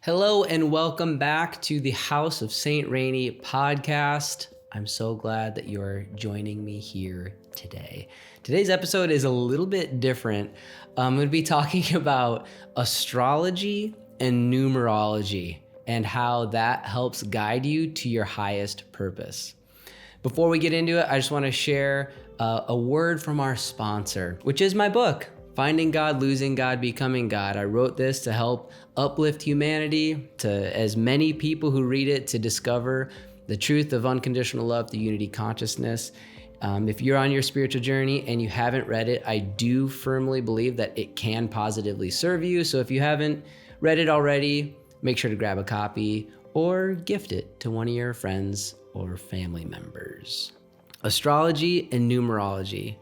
Hello and welcome back to the House of Saint Rainy podcast. I'm so glad that you're joining me here today. Today's episode is a little bit different. I'm going to be talking about astrology and numerology and how that helps guide you to your highest purpose. Before we get into it, I just want to share a word from our sponsor, which is my book, Finding God, Losing God, Becoming God. I wrote this to help uplift humanity, to as many people who read it to discover the truth of unconditional love, the unity consciousness. If you're on your spiritual journey and you haven't read it, I do firmly believe that it can positively serve you. So if you haven't read it already, make sure to grab a copy or gift it to one of your friends or family members. Astrology and numerology.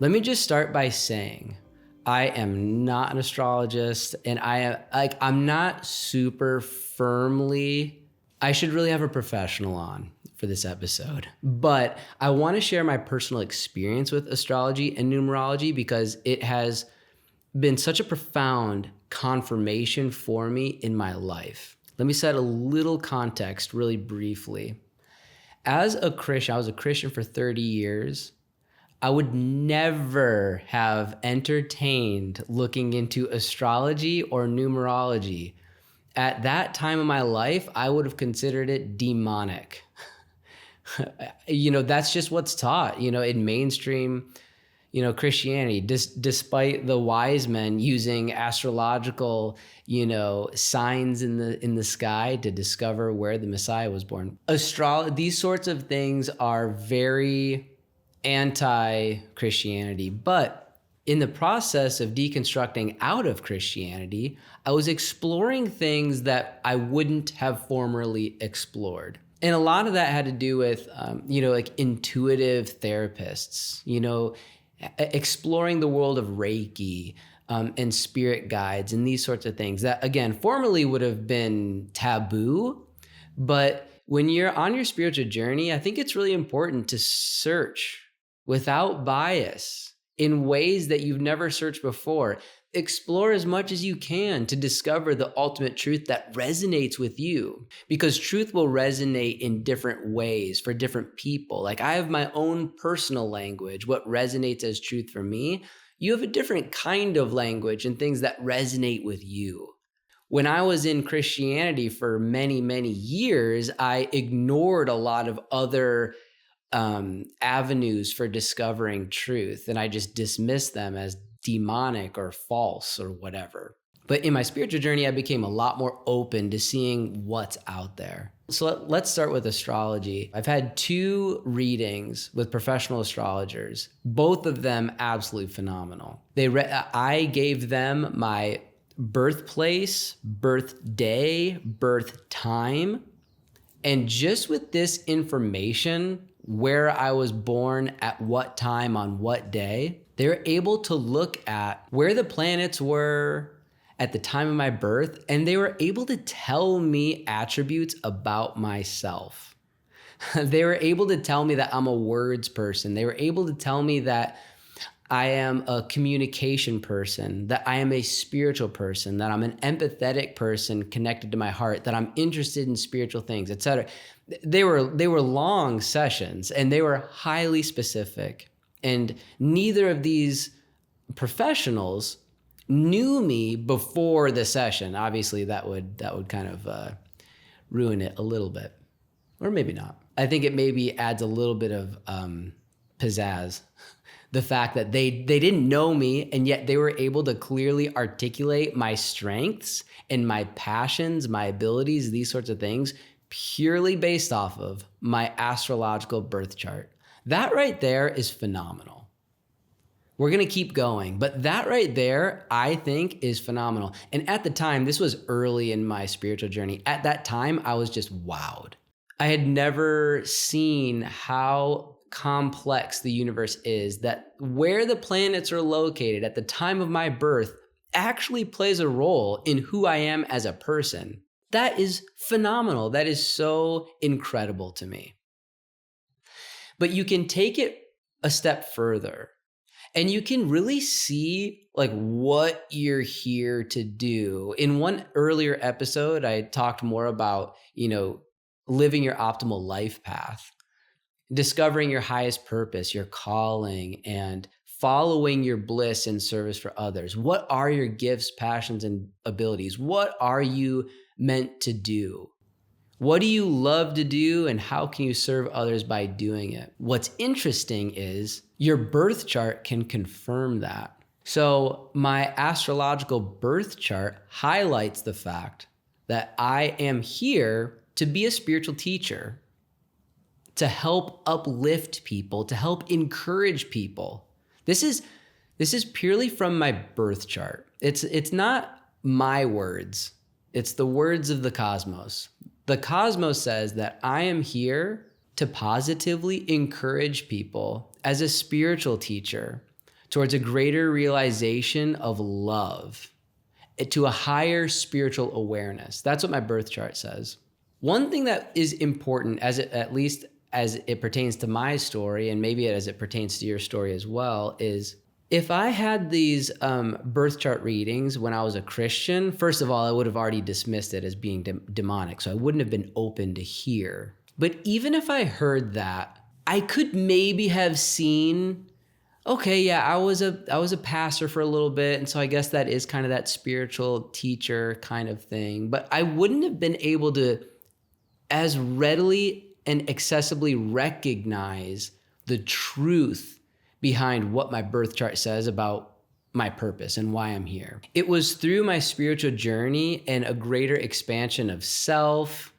Let me just start by saying, I am not an astrologist, and I'm not super firmly, I should really have a professional on for this episode. But I want to share my personal experience with astrology and numerology because it has been such a profound confirmation for me in my life. Let me set a little context really briefly. As a Christian, I was a Christian for 30 years. I would never have entertained looking into astrology or numerology. At that time of my life, I would have considered it demonic. That's just what's taught, in mainstream, Christianity, despite the wise men using astrological, signs in the sky to discover where the Messiah was born. These sorts of things are very anti-Christianity, but in the process of deconstructing out of Christianity, I was exploring things that I wouldn't have formerly explored. And a lot of that had to do with, intuitive therapists, exploring the world of Reiki and spirit guides and these sorts of things that, again, formerly would have been taboo. But when you're on your spiritual journey, I think it's really important to search without bias in ways that you've never searched before. Explore as much as you can to discover the ultimate truth that resonates with you, because truth will resonate in different ways for different people. Like, I have my own personal language, what resonates as truth for me. You have a different kind of language and things that resonate with you. When I was in Christianity for many, many years, I ignored a lot of other avenues for discovering truth, and I just dismissed them as demonic or false or whatever. But in my spiritual journey, I became a lot more open to seeing what's out there. So let's start with astrology. I've had 2 readings with professional astrologers, both of them absolutely phenomenal. I gave them my birthplace, birthday, birth time, and just with this information, where I was born at what time on what day, they're able to look at where the planets were at the time of my birth, and they were able to tell me attributes about myself. They were able to tell me that I'm a words person. They were able to tell me that I am a communication person, that I am a spiritual person, that I'm an empathetic person connected to my heart, that I'm interested in spiritual things, etc. They were long sessions and they were highly specific. And neither of these professionals knew me before the session. Obviously, that would kind of ruin it a little bit, or maybe not. I think it maybe adds a little bit of pizzazz. The fact that they didn't know me, and yet they were able to clearly articulate my strengths and my passions, my abilities, these sorts of things, purely based off of my astrological birth chart. That right there is phenomenal. We're going to keep going, but that right there, I think, is phenomenal. And at the time, this was early in my spiritual journey. At that time, I was just wowed. I had never seen how complex the universe is, that where the planets are located at the time of my birth actually plays a role in who I am as a person. That is phenomenal. That is so incredible to me. But you can take it a step further And you can really see like what you're here to do. In one earlier episode, I talked more about, living your optimal life path, discovering your highest purpose, your calling, and following your bliss in service for others. What are your gifts, passions, and abilities? What are you meant to do? What do you love to do, and how can you serve others by doing it? What's interesting is your birth chart can confirm that. So my astrological birth chart highlights the fact that I am here to be a spiritual teacher, to help uplift people, to help encourage people. This is purely from my birth chart. It's not my words. It's the words of the cosmos. The cosmos says that I am here to positively encourage people as a spiritual teacher towards a greater realization of love, to a higher spiritual awareness. That's what my birth chart says. One thing that is important, at least as it pertains to my story, and maybe as it pertains to your story as well, is if I had these birth chart readings when I was a Christian, first of all, I would have already dismissed it as being demonic, so I wouldn't have been open to hear. But even if I heard that, I could maybe have seen, okay, yeah, I was a pastor for a little bit, and so I guess that is kind of that spiritual teacher kind of thing. But I wouldn't have been able to as readily and accessibly recognize the truth behind what my birth chart says about my purpose and why I'm here. It was through my spiritual journey and a greater expansion of self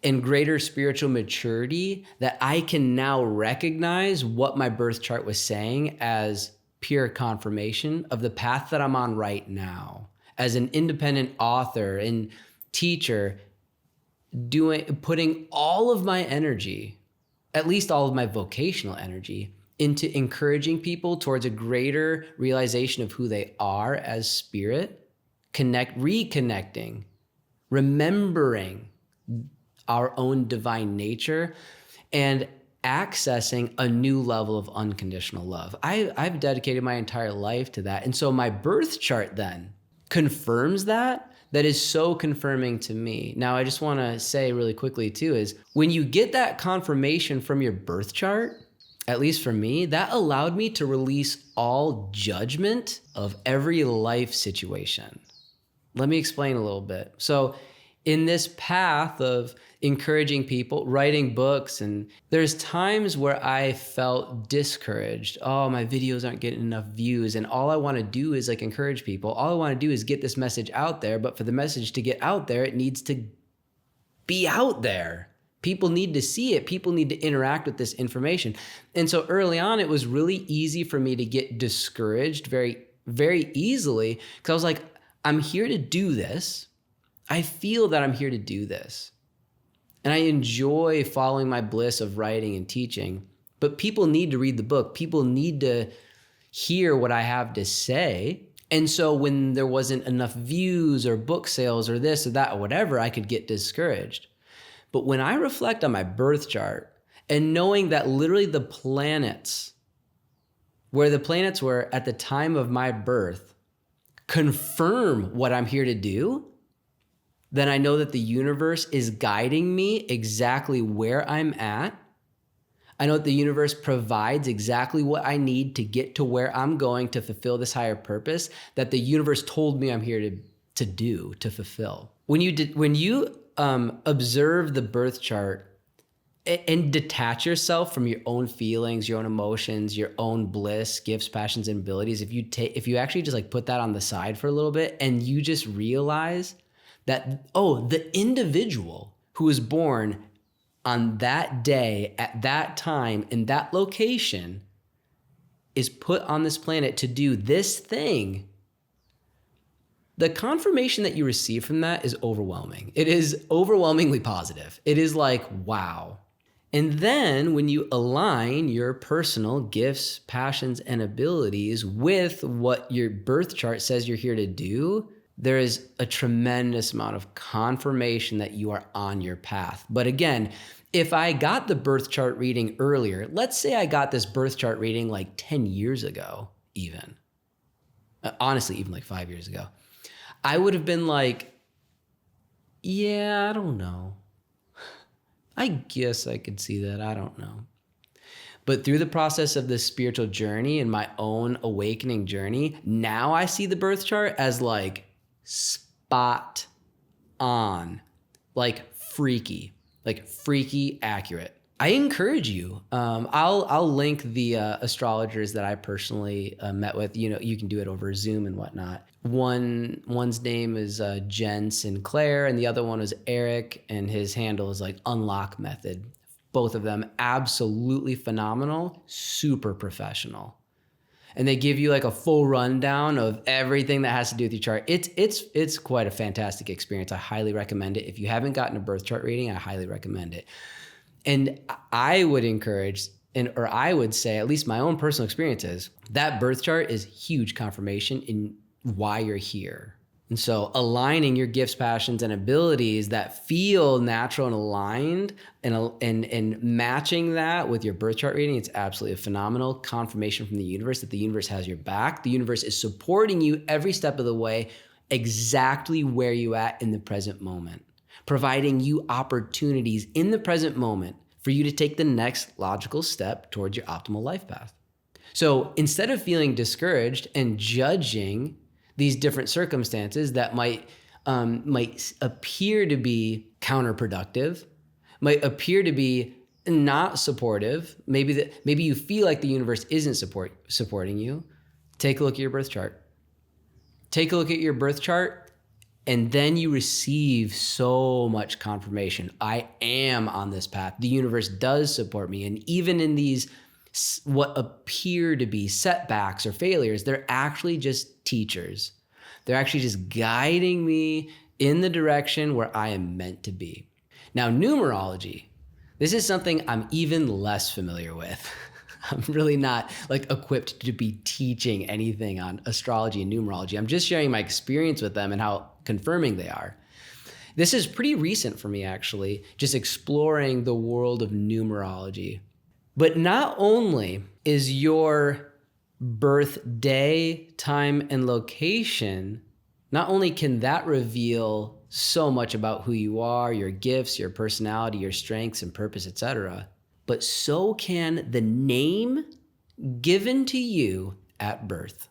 and greater spiritual maturity that I can now recognize what my birth chart was saying as pure confirmation of the path that I'm on right now. As an independent author and teacher, putting all of my energy, at least all of my vocational energy, into encouraging people towards a greater realization of who they are as spirit, reconnecting, remembering our own divine nature, and accessing a new level of unconditional love. I've dedicated my entire life to that. And so my birth chart then confirms that. That is so confirming to me. Now, I just want to say really quickly too, is when you get that confirmation from your birth chart, at least for me, that allowed me to release all judgment of every life situation. Let me explain a little bit. So in this path of encouraging people, writing books, and there's times where I felt discouraged. Oh, my videos aren't getting enough views, and all I want to do is like encourage people. All I want to do is get this message out there, but for the message to get out there, it needs to be out there. People need to see it. People need to interact with this information. And so early on, it was really easy for me to get discouraged very, very easily, because I was like, I'm here to do this. I feel that I'm here to do this. And I enjoy following my bliss of writing and teaching, but people need to read the book. People need to hear what I have to say. And so when there wasn't enough views or book sales or this or that or whatever, I could get discouraged. But when I reflect on my birth chart and knowing that literally the planets, where the planets were at the time of my birth, confirm what I'm here to do, then I know that the universe is guiding me exactly where I'm at. I know that the universe provides exactly what I need to get to where I'm going to fulfill this higher purpose that the universe told me I'm here to fulfill. When you observe the birth chart and detach yourself from your own feelings, your own emotions, your own bliss, gifts, passions, and abilities, if you actually just like put that on the side for a little bit and you just realize that, oh, the individual who was born on that day, at that time, in that location, is put on this planet to do this thing, the confirmation that you receive from that is overwhelming. It is overwhelmingly positive. It is like, wow. And then when you align your personal gifts, passions, and abilities with what your birth chart says you're here to do, there is a tremendous amount of confirmation that you are on your path. But again, if I got the birth chart reading earlier, let's say I got this birth chart reading like 10 years ago, even. Honestly, even like 5 years ago, I would have been like, yeah, I don't know. I guess I could see that. I don't know. But through the process of this spiritual journey and my own awakening journey, now I see the birth chart as like spot on, like freaky accurate. I encourage you. I'll link the astrologers that I personally met with. You know, you can do it over Zoom and whatnot. One's name is Jen Sinclair, and the other one is Eric, and his handle is like Unlock Method. Both of them absolutely phenomenal, super professional. And they give you like a full rundown of everything that has to do with your chart. It's quite a fantastic experience. I highly recommend it. If you haven't gotten a birth chart reading, I highly recommend it. And I would encourage, or I would say, at least my own personal experience is, that birth chart is huge confirmation in why you're here. And so aligning your gifts, passions, and abilities that feel natural and aligned, and matching that with your birth chart reading, it's absolutely a phenomenal confirmation from the universe that the universe has your back. The universe is supporting you every step of the way, exactly where you at in the present moment, providing you opportunities in the present moment for you to take the next logical step towards your optimal life path. So instead of feeling discouraged and judging these different circumstances that might appear to be counterproductive, might appear to be not supportive, maybe you feel like the universe isn't supporting you, take a look at your birth chart. Take a look at your birth chart, and then you receive so much confirmation. I am on this path. The universe does support me. And even in these what appear to be setbacks or failures, they're actually just teachers. They're actually just guiding me in the direction where I am meant to be. Now, numerology, this is something I'm even less familiar with. I'm really not like equipped to be teaching anything on astrology and numerology. I'm just sharing my experience with them and how confirming they are. This is pretty recent for me, actually, just exploring the world of numerology. But not only is your birthday, time, and location, not only can that reveal so much about who you are, your gifts, your personality, your strengths and purpose, etc., but so can the name given to you at birth.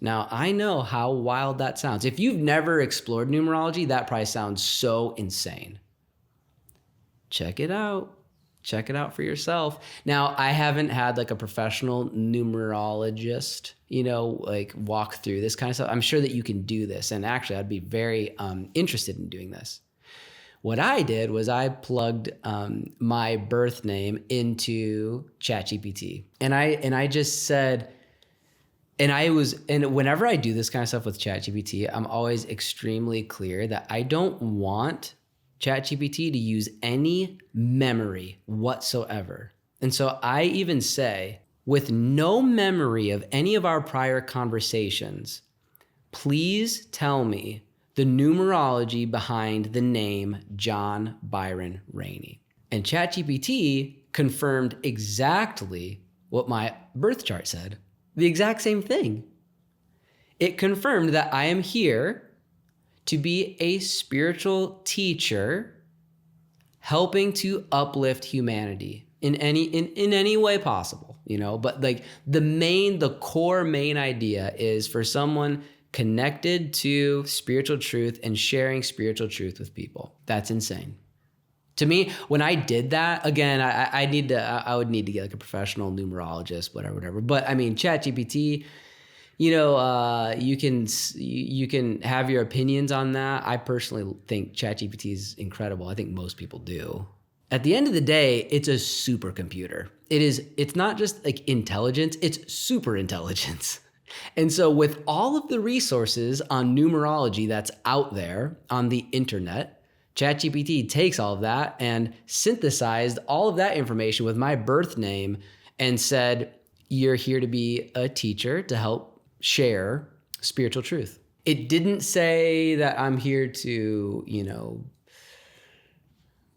Now, I know how wild that sounds. If you've never explored numerology, that probably sounds so insane. Check it out. Check it out for yourself. Now, I haven't had like a professional numerologist, like walk through this kind of stuff. I'm sure that you can do this. And actually, I'd be very interested in doing this. What I did was I plugged my birth name into ChatGPT. And I just said, and whenever I do this kind of stuff with ChatGPT, I'm always extremely clear that I don't want ChatGPT to use any memory whatsoever. And so I even say, with no memory of any of our prior conversations, please tell me the numerology behind the name John Byron Rainey. And ChatGPT confirmed exactly what my birth chart said, the exact same thing. It confirmed that I am here to be a spiritual teacher helping to uplift humanity in any way possible, but like the core main idea is for someone connected to spiritual truth and sharing spiritual truth with people. That's insane. To me, when I did that, again, I would need to get like a professional numerologist, whatever. But I mean, ChatGPT, you can have your opinions on that. I personally think ChatGPT is incredible. I think most people do. At the end of the day, it's a supercomputer. It's not just like intelligence, it's super intelligence. And so with all of the resources on numerology that's out there on the internet, ChatGPT takes all of that and synthesized all of that information with my birth name and said, you're here to be a teacher to help share spiritual truth. It didn't say that I'm here to,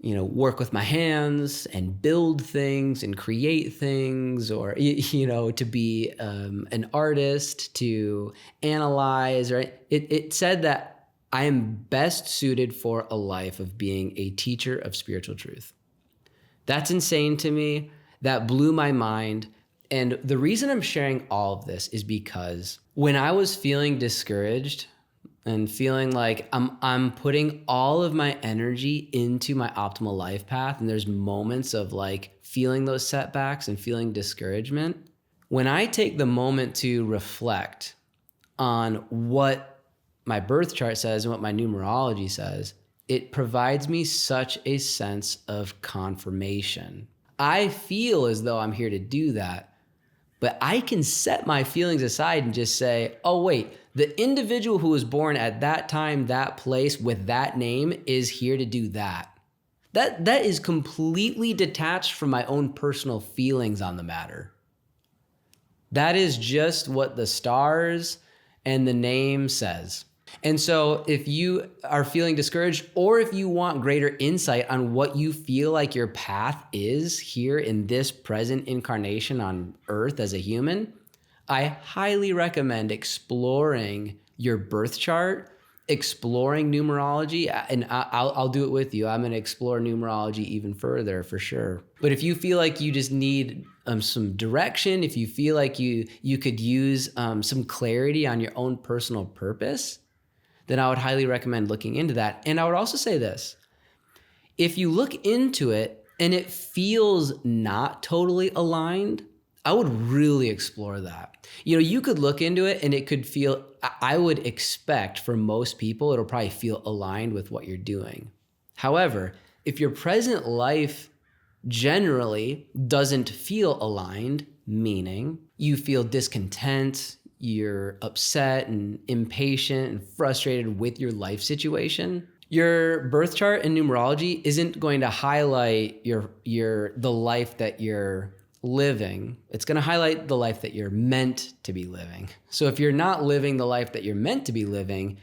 work with my hands and build things and create things, or, to be an artist, to analyze, right? It said that I am best suited for a life of being a teacher of spiritual truth. That's insane to me. That blew my mind. And the reason I'm sharing all of this is because when I was feeling discouraged and feeling like I'm putting all of my energy into my optimal life path, and there's moments of like feeling those setbacks and feeling discouragement, when I take the moment to reflect on what my birth chart says and what my numerology says, it provides me such a sense of confirmation. I feel as though I'm here to do that, but I can set my feelings aside and just say, oh wait, the individual who was born at that time, that place, with that name is here to do that. That is completely detached from my own personal feelings on the matter. That is just what the stars and the name says. And so if you are feeling discouraged, or if you want greater insight on what you feel like your path is here in this present incarnation on Earth as a human, I highly recommend exploring your birth chart, exploring numerology, and I'll do it with you. I'm going to explore numerology even further for sure. But if you feel like you just need some direction, if you feel like you could use some clarity on your own personal purpose, then I would highly recommend looking into that. And I would also say this: if you look into it and it feels not totally aligned, I would really explore that. You could look into it and it could feel, I would expect for most people, it'll probably feel aligned with what you're doing. However, if your present life generally doesn't feel aligned, meaning you feel discontent, you're upset and impatient and frustrated with your life situation, your birth chart and numerology isn't going to highlight the life that you're living. It's going to highlight the life that you're meant to be living. So if you're not living the life that you're meant to be living,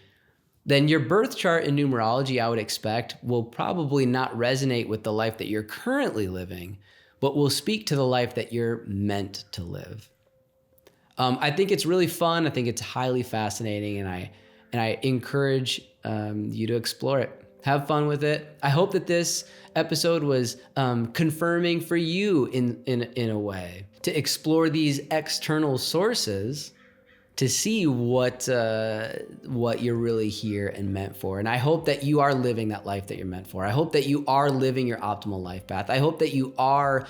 then your birth chart and numerology, I would expect, will probably not resonate with the life that you're currently living, but will speak to the life that you're meant to live. I think it's really fun. I think it's highly fascinating, and I encourage you to explore it. Have fun with it. I hope that this episode was confirming for you in a way to explore these external sources to see what you're really here and meant for. And I hope that you are living that life that you're meant for. I hope that you are living your optimal life path. I hope that you are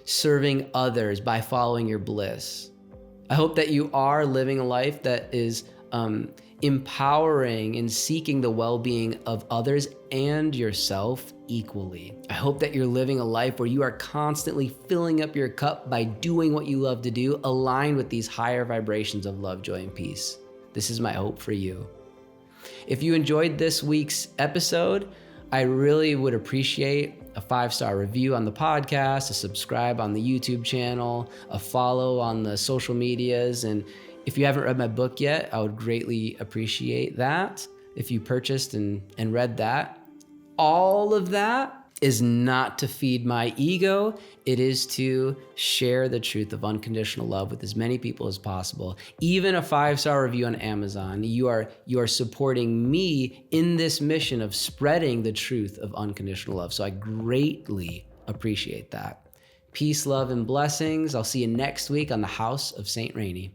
serving others by following your bliss. I hope that you are living a life that is empowering and seeking the well-being of others and yourself equally. I hope that you're living a life where you are constantly filling up your cup by doing what you love to do, aligned with these higher vibrations of love, joy, and peace. This is my hope for you. If you enjoyed this week's episode, I really would appreciate a 5-star review on the podcast, a subscribe on the YouTube channel, a follow on the social medias. And if you haven't read my book yet, I would greatly appreciate that if you purchased and read that. All of that is not to feed my ego. It is to share the truth of unconditional love with as many people as possible. Even a 5-star review on Amazon, you are supporting me in this mission of spreading the truth of unconditional love. So I greatly appreciate that. Peace, love, and blessings. I'll see you next week on the House of Saint Rainey.